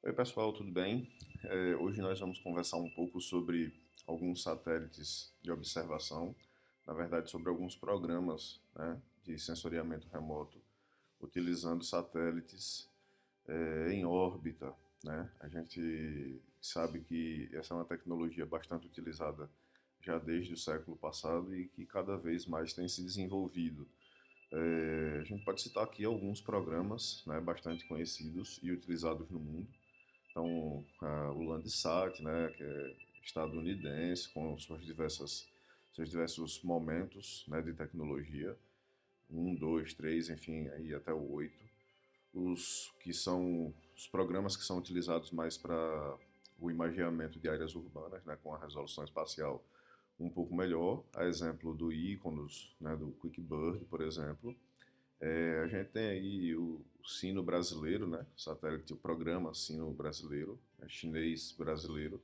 Oi, pessoal, tudo bem? Hoje nós vamos conversar um pouco sobre alguns satélites de observação, na verdade, sobre alguns programas, né, de sensoriamento remoto, utilizando satélites em órbita, né? A gente sabe que essa é uma tecnologia bastante utilizada já desde o século passado e que cada vez mais tem se desenvolvido. A gente pode citar aqui alguns programas, né, bastante conhecidos e utilizados no mundo. Então, o Landsat, né, que é estadunidense, com seus diversos momentos, né, de tecnologia, um, dois, três, enfim, aí até o oito. Os que são os programas que são utilizados mais para o imageamento de áreas urbanas, né, com a resolução espacial um pouco melhor, a exemplo do Iconos, né, do QuickBird, por exemplo. A gente tem aí o Sino brasileiro, né? O satélite, o programa Sino brasileiro, né? Chinês brasileiro,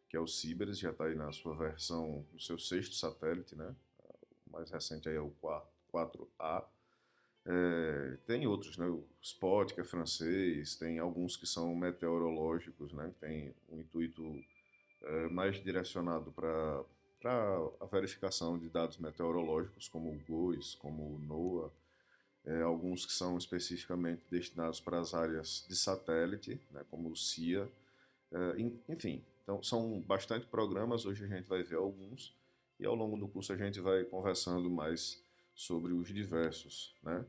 que é o Sibers, já está aí na sua versão, no seu sexto satélite, né? O mais recente aí é o 4A. Tem outros, né? O Spot, que é francês, tem alguns que são meteorológicos, né? Tem um intuito mais direcionado para a verificação de dados meteorológicos, como o GOES, como o NOAA, alguns que são especificamente destinados para as áreas de satélite, né, como o CIA, enfim. Então, são bastante programas, hoje a gente vai ver alguns, e ao longo do curso a gente vai conversando mais sobre os diversos. Né?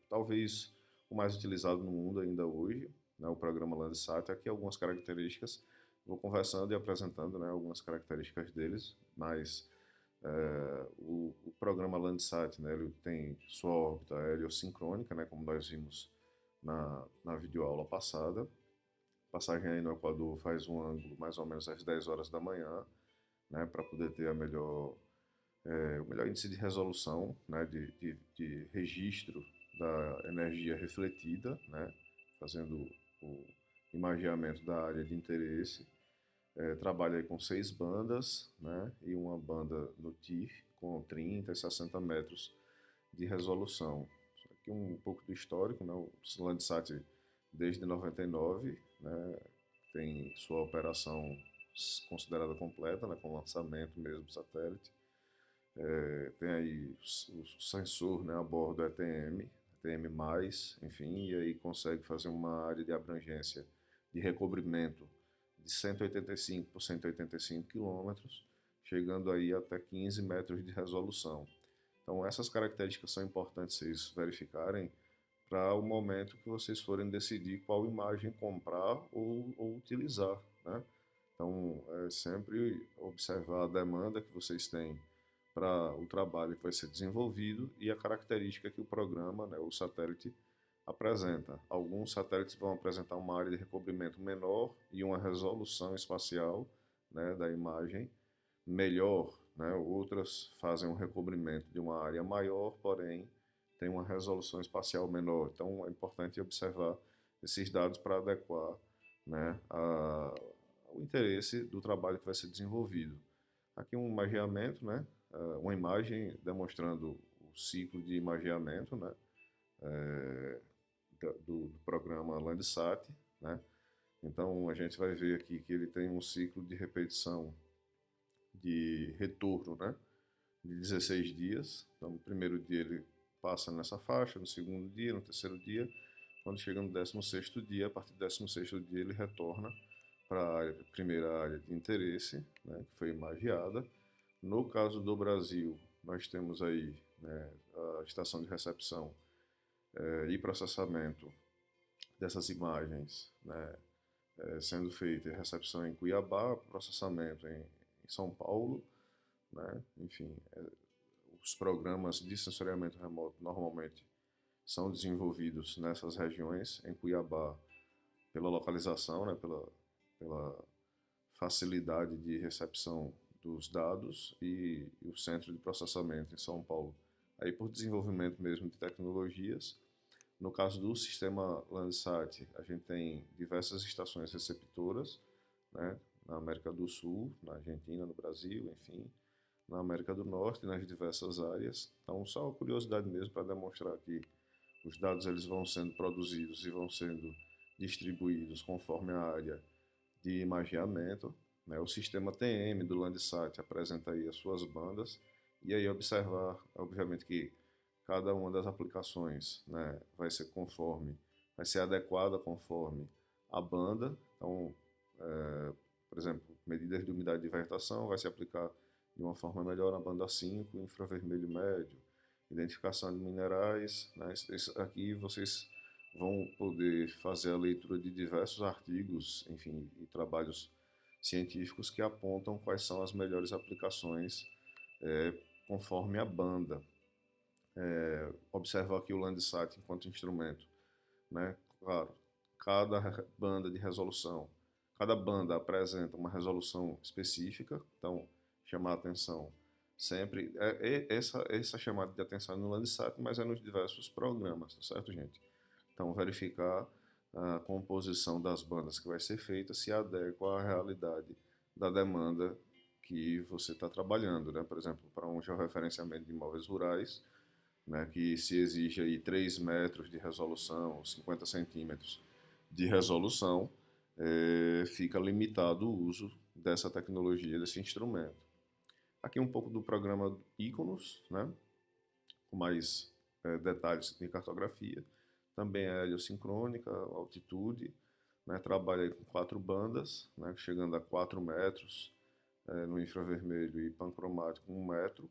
Talvez o mais utilizado no mundo ainda hoje, né, o programa Landsat, aqui algumas características, vou conversando e apresentando, né, algumas características deles, mas o programa Landsat, né, ele tem sua órbita heliosincrônica, né, como nós vimos na videoaula passada. Passagem aí no Equador faz um ângulo mais ou menos às 10 horas da manhã, né, para poder ter o melhor índice de resolução, né, de registro da energia refletida, né, fazendo o imageamento da área de interesse. Trabalha aí com 6 bandas, né, e uma banda no TIFF com 30 e 60 metros de resolução. Aqui um pouco do histórico, né, o Landsat desde 99, né, tem sua operação considerada completa, né, com lançamento mesmo do satélite. Tem aí o sensor, né, a bordo ETM, ETM+, enfim, e aí consegue fazer uma área de abrangência de recobrimento de 185 por 185 quilômetros, chegando aí até 15 metros de resolução. Então essas características são importantes vocês verificarem para o momento que vocês forem decidir qual imagem comprar ou utilizar, né? Então é sempre observar a demanda que vocês têm para o trabalho que vai ser desenvolvido e a característica que o programa, né, o satélite, apresenta. Alguns satélites vão apresentar uma área de recobrimento menor e uma resolução espacial, né, da imagem melhor, né? Outras fazem um recobrimento de uma área maior, porém tem uma resolução espacial menor. Então é importante observar esses dados para adequar, né, ao interesse do trabalho que vai ser desenvolvido. Aqui um imageamento, né, uma imagem demonstrando o ciclo de imageamento, né, do programa Landsat, né? Então a gente vai ver aqui que ele tem um ciclo de repetição de retorno, né, de 16 dias. Então no primeiro dia ele passa nessa faixa, no segundo dia, no terceiro dia, quando chega no 16º dia, a partir do 16º dia ele retorna para a primeira área de interesse, né, que foi imagiada. No caso do Brasil, nós temos aí, né, a estação de recepção e processamento dessas imagens, né, sendo feita a recepção em Cuiabá, processamento em São Paulo, né, enfim, os programas de sensoriamento remoto normalmente são desenvolvidos nessas regiões, em Cuiabá, pela localização, né, pela facilidade de recepção dos dados e o centro de processamento em São Paulo, aí por desenvolvimento mesmo de tecnologias. No caso do sistema Landsat, a gente tem diversas estações receptoras, né, na América do Sul, na Argentina, no Brasil, enfim, na América do Norte, nas diversas áreas. Então, só uma curiosidade mesmo para demonstrar que os dados eles vão sendo produzidos e vão sendo distribuídos conforme a área de imageamento, né? O sistema TM do Landsat apresenta aí as suas bandas, e aí observar, obviamente, que cada uma das aplicações, né, vai ser adequada conforme a banda. Então, por exemplo, medidas de umidade de vegetação vai se aplicar de uma forma melhor na banda 5, infravermelho médio, identificação de minerais, né? Aqui vocês vão poder fazer a leitura de diversos artigos, enfim, e trabalhos científicos que apontam quais são as melhores aplicações conforme a banda. Observar aqui o Landsat enquanto instrumento, né? Claro, cada banda de resolução, cada banda apresenta uma resolução específica, então chamar a atenção sempre, essa chamada de atenção no Landsat, mas é nos diversos programas, tá certo, gente? Então verificar a composição das bandas que vai ser feita se adequa à realidade da demanda que você está trabalhando, né? Por exemplo, para um georreferenciamento de imóveis rurais, né, que se exige aí 3 metros de resolução, 50 centímetros de resolução, fica limitado o uso dessa tecnologia, desse instrumento. Aqui um pouco do programa Iconos, né, com mais detalhes de cartografia. Também é heliosincrônica, altitude, né, trabalha com 4 bandas, né, chegando a 4 metros no infravermelho e pancromático 1 metro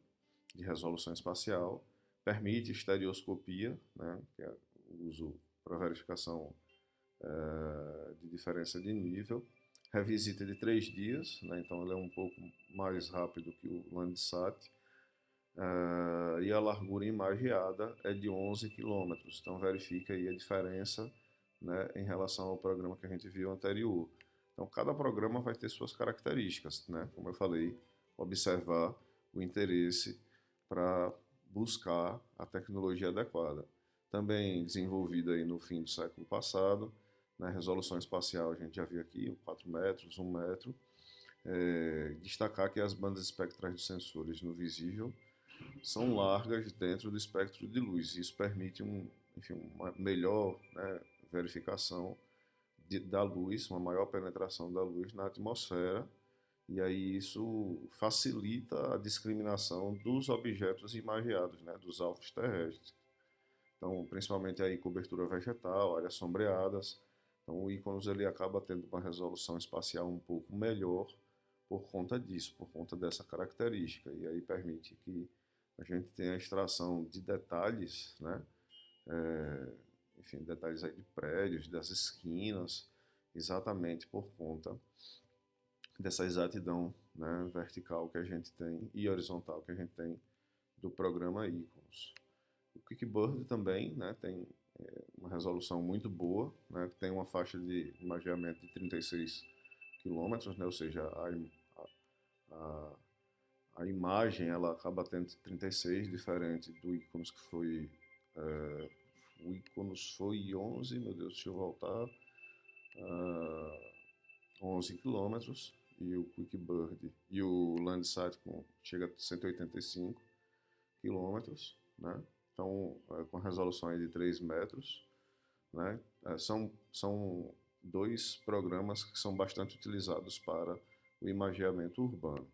de resolução espacial. Permite estereoscopia, né, que é o uso para verificação de diferença de nível. Revisita de 3 dias, né, então ele é um pouco mais rápido que o Landsat. E a largura imageada é de 11 quilômetros, então verifica aí a diferença, né, em relação ao programa que a gente viu anterior. Então cada programa vai ter suas características, né, como eu falei, observar o interesse para buscar a tecnologia adequada. Também desenvolvida aí no fim do século passado, na resolução espacial a gente já viu aqui, 4 metros, 1 metro. Destacar que as bandas espectrais dos sensores no visível são largas dentro do espectro de luz. Isso permite uma melhor, né, verificação da luz, uma maior penetração da luz na atmosfera, e aí isso facilita a discriminação dos objetos imageados, né, dos alvos terrestres. Então, principalmente aí cobertura vegetal, áreas sombreadas. Então, o Iconos ele acaba tendo uma resolução espacial um pouco melhor por conta disso, por conta dessa característica. E aí permite que a gente tenha a extração de detalhes, né? Enfim, detalhes aí de prédios, das esquinas, exatamente por conta dessa exatidão, né, vertical que a gente tem e horizontal que a gente tem do programa Iconos. O QuickBird também, né, tem uma resolução muito boa, né, tem uma faixa de imageamento de 36 quilômetros, né, ou seja, a imagem ela acaba tendo 36, diferente do Iconos que foi... o Iconos foi 11, meu Deus, deixa eu voltar... 11 quilômetros, e o QuickBird e o Landsat chega a 185 quilômetros, né? Então, com resolução aí de 3 metros, né? São 2 programas que são bastante utilizados para o imageamento urbano.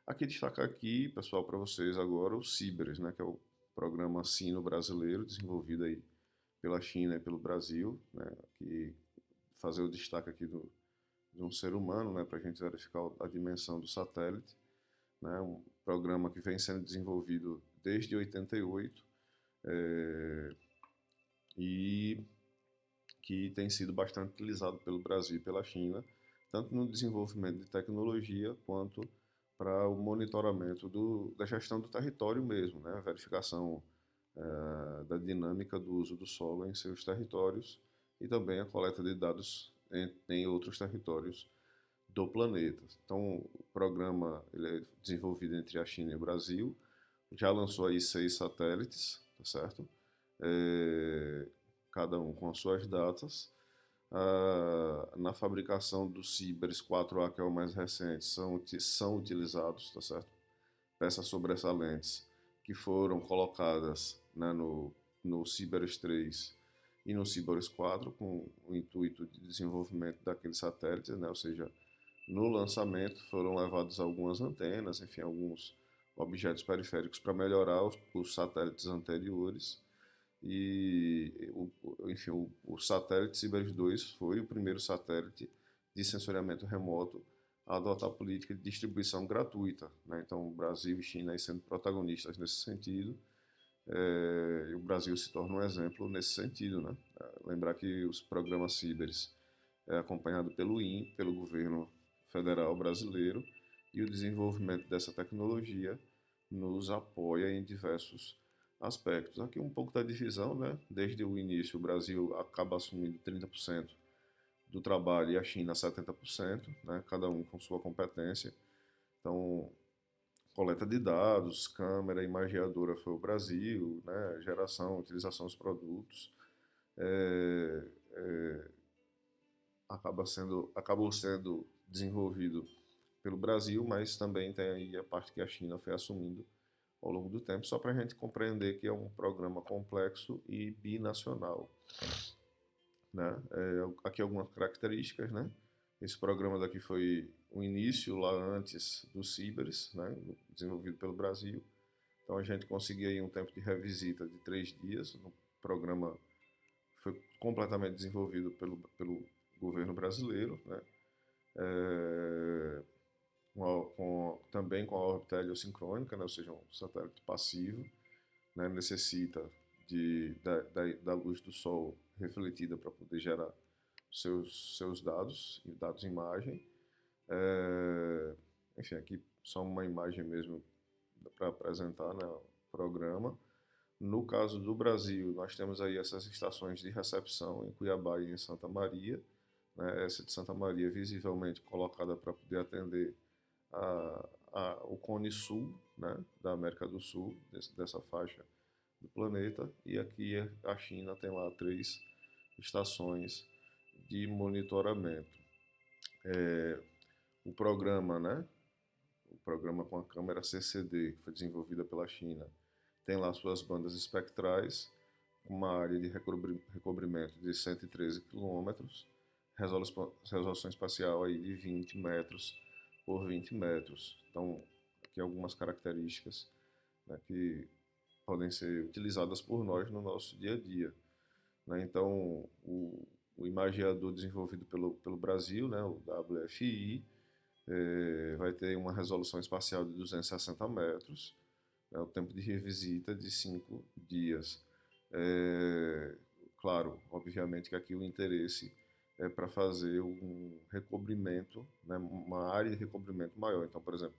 Aqui destacar aqui, pessoal, para vocês agora o CIBERS, né? Que é o programa Sino brasileiro, desenvolvido aí pela China e pelo Brasil, né? Que fazer o destaque aqui de um ser humano, né, para a gente verificar a dimensão do satélite, né, um programa que vem sendo desenvolvido desde 88 e que tem sido bastante utilizado pelo Brasil e pela China, tanto no desenvolvimento de tecnologia quanto para o monitoramento da gestão do território mesmo, né, a verificação da dinâmica do uso do solo em seus territórios e também a coleta de dados em outros territórios do planeta. Então, o programa ele é desenvolvido entre a China e o Brasil, já lançou aí 6 satélites, tá certo? Cada um com as suas datas. Na fabricação do Cibers 4A, que é o mais recente, são utilizados, tá certo? Peças sobressalentes que foram colocadas, né, no Cibers 3 e no Cibers 4, com o intuito de desenvolvimento daqueles satélites, né? Ou seja, no lançamento foram levadas algumas antenas, enfim, alguns objetos periféricos para melhorar os satélites anteriores. E, enfim, o satélite Cibers 2 foi o primeiro satélite de sensoriamento remoto a adotar a política de distribuição gratuita, né? Então, Brasil e China aí sendo protagonistas nesse sentido, e o Brasil se torna um exemplo nesse sentido, né? Lembrar que os programas Cibers é acompanhado pelo INPE, pelo governo federal brasileiro, e o desenvolvimento dessa tecnologia nos apoia em diversos aspectos. Aqui um pouco da divisão, né? Desde o início, o Brasil acaba assumindo 30% do trabalho e a China 70%, né? Cada um com sua competência. Então, coleta de dados, câmera, imageadora foi o Brasil, né? Geração, utilização dos produtos. Acabou sendo desenvolvido pelo Brasil, mas também tem aí a parte que a China foi assumindo ao longo do tempo, só para a gente compreender que é um programa complexo e binacional, né? Aqui algumas características, né? Esse programa daqui foi o início lá antes do Cibers, né? Desenvolvido pelo Brasil. Então a gente conseguiu aí um tempo de revisita de 3 dias. O programa foi completamente desenvolvido pelo governo brasileiro, né? Também com a órbita heliosincrônica, né? Ou seja, um satélite passivo, né? Necessita da luz do Sol refletida para poder gerar seus dados e imagem. Enfim, aqui só uma imagem mesmo para apresentar, né, o programa. No caso do Brasil, nós temos aí essas estações de recepção em Cuiabá e em Santa Maria, né? Essa de Santa Maria visivelmente colocada para poder atender o Cone Sul, né, da América do Sul, dessa faixa do planeta, e aqui a China tem lá 3 estações de monitoramento. O programa, né, o programa com a câmera CCD, que foi desenvolvida pela China, tem lá suas bandas espectrais, uma área de recobrimento de 113 quilômetros, resolução espacial aí de 20 metros por 20 metros. Então, aqui algumas características, né, que podem ser utilizadas por nós no nosso dia a dia, né? Então, o imageador desenvolvido pelo Brasil, né, o WFI, vai ter uma resolução espacial de 260 metros, né, o tempo de revisita de 5 dias. Claro, obviamente que aqui o interesse é para fazer um recobrimento, né, uma área de recobrimento maior. Então, por exemplo,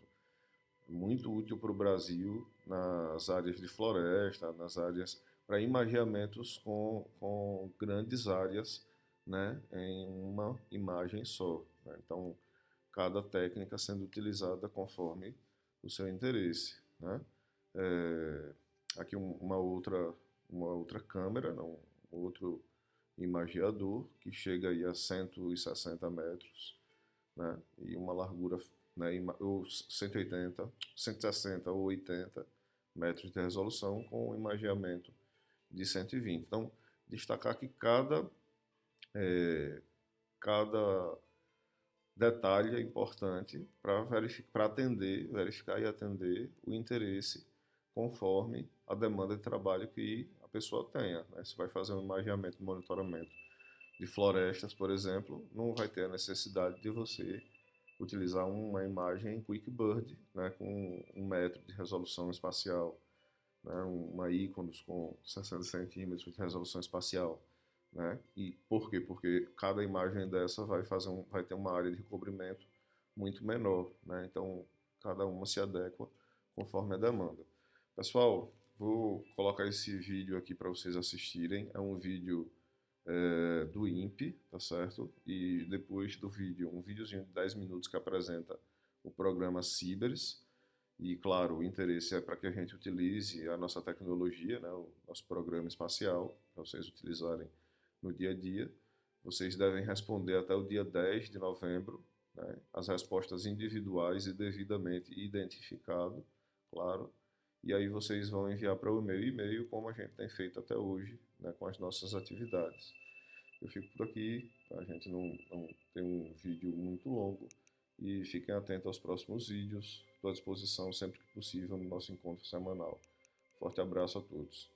muito útil para o Brasil nas áreas de floresta, nas áreas para imageamentos com grandes áreas, né, em uma imagem só, né? Então, cada técnica sendo utilizada conforme o seu interesse, né? Aqui uma outra câmera, um outro imageador que chega aí a 160 metros, né? E uma largura, né, ou 180, 160 ou 80 metros de resolução com um imageamento de 120. Então, destacar que cada detalhe é importante para verificar e atender o interesse conforme a demanda de trabalho que a pessoa tenha, né? Se vai fazer um imageamento, um monitoramento de florestas, por exemplo, não vai ter a necessidade de você utilizar uma imagem QuickBird, né, com 1 metro de resolução espacial, né, uma Iconos com 60 centímetros de resolução espacial, né? E por quê? Porque cada imagem dessa vai ter uma área de recobrimento muito menor, né? Então, cada uma se adequa conforme a demanda. Pessoal, vou colocar esse vídeo aqui para vocês assistirem. É um vídeo do INPE, tá certo? E depois do vídeo, um videozinho de 10 minutos que apresenta o programa Cibers. E, claro, o interesse é para que a gente utilize a nossa tecnologia, né, o nosso programa espacial, para vocês utilizarem no dia a dia. Vocês devem responder até o dia 10 de novembro, né, as respostas individuais e devidamente identificado, claro. e aí vocês vão enviar para o meu e-mail, como a gente tem feito até hoje, né, com as nossas atividades. Eu fico por aqui, para a gente não ter um vídeo muito longo, e fiquem atentos aos próximos vídeos. Estou à disposição sempre que possível no nosso encontro semanal. Forte abraço a todos.